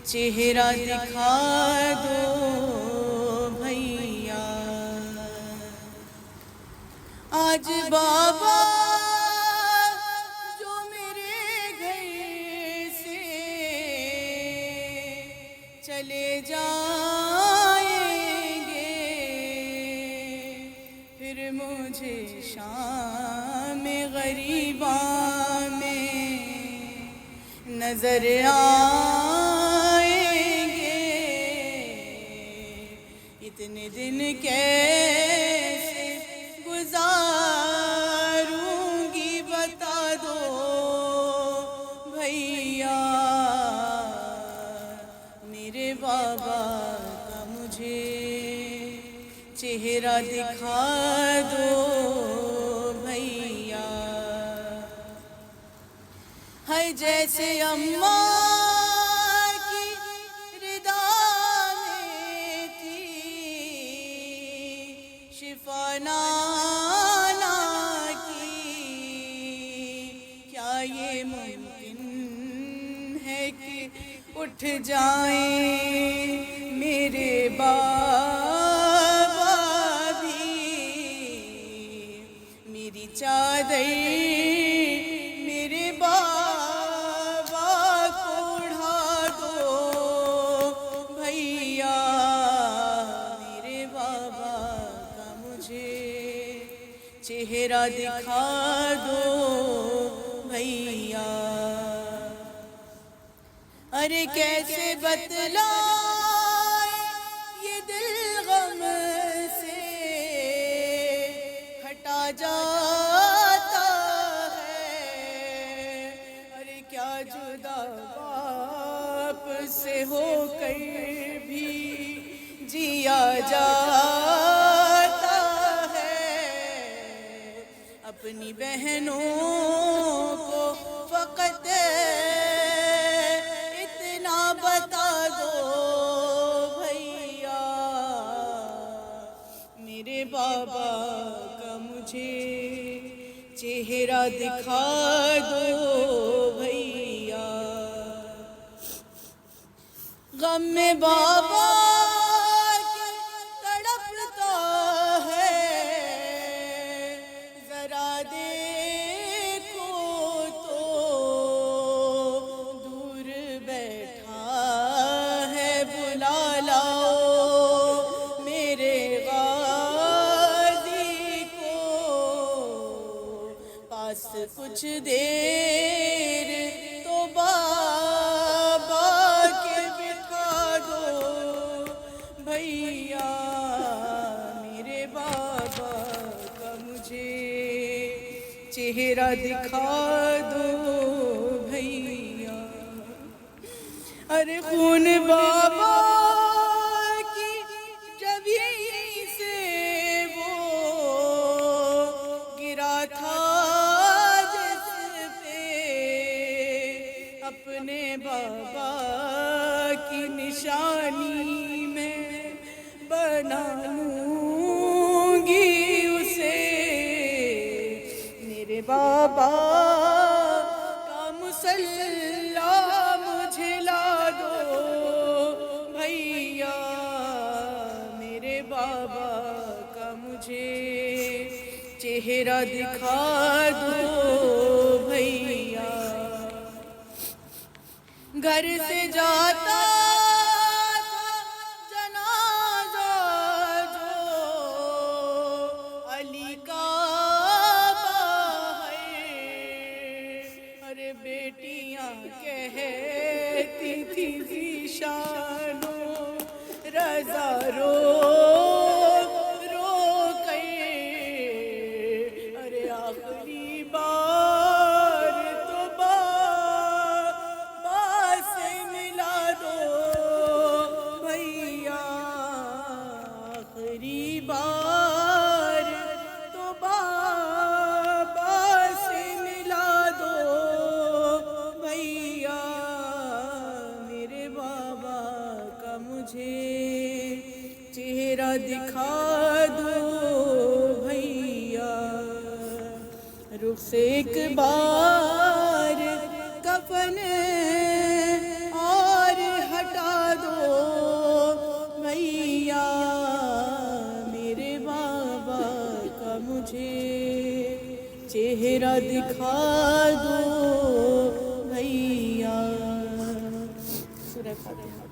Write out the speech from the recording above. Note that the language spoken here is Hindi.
चेहरा दिखा दो भैया। आज बाबा जो मेरे घर से चले जाएंगे, फिर मुझे शाम गरीबा में नजर आएंगे। इतने दिन कैसे गुजारूंगी बता दो भैया। मेरे बाबा का मुझे चेहरा दिखा दो भैया। है जैसे अम्मा की रिदा में थी शिफा नाना की, क्या ये मुमकिन है कि उठ जाएं मेरे बाबा भी। मेरी चादर मेरे बाबा को उड़ा दो भैया। मेरे बाबा का मुझे चेहरा दिखा दो भैया। अरे कैसे बतलाए ये दिल गम से हटा जाता है। अरे क्या जुदा बाप से होकर भी जिया जाता है। अपनी बहनों को फकत बता दो भैया। मेरे बाबा का मुझे चेहरा दिखा दो भैया। गम में बाबा तड़पता है, जरा देखो तो दूर बैठा है। बुला लाओ मेरे गाजी को पास कुछ देर तो बाबा के बिठा दो भैया। मेरे बाबा का मुझे चेहरा दिखा दो भैया। अरे खून बाबा की जबी से वो गिरा था जिस पे, अपने बाबा की निशानी में बना लूंगी उसे। मेरे बाबा का मुसल्ला मुझे ला दो भैया। मेरे बाबा का मुझे चेहरा दिखा दो भैया। घर से जाता था जनाजा जो अली का अरे बेटियां कहती थी ज़ीशानो रज़ा रो रो कर। अरे आखिरी बार तो बाबा से मिला दो भैया। आखिरी बार तो बाबा से मिला दो भैया। मेरे बाबा का मुझे चेहरा दिखा दो भैया। रुख से एक बार कफन और हटा चेहरा दिखा दो भैया। सूरह फातिहा।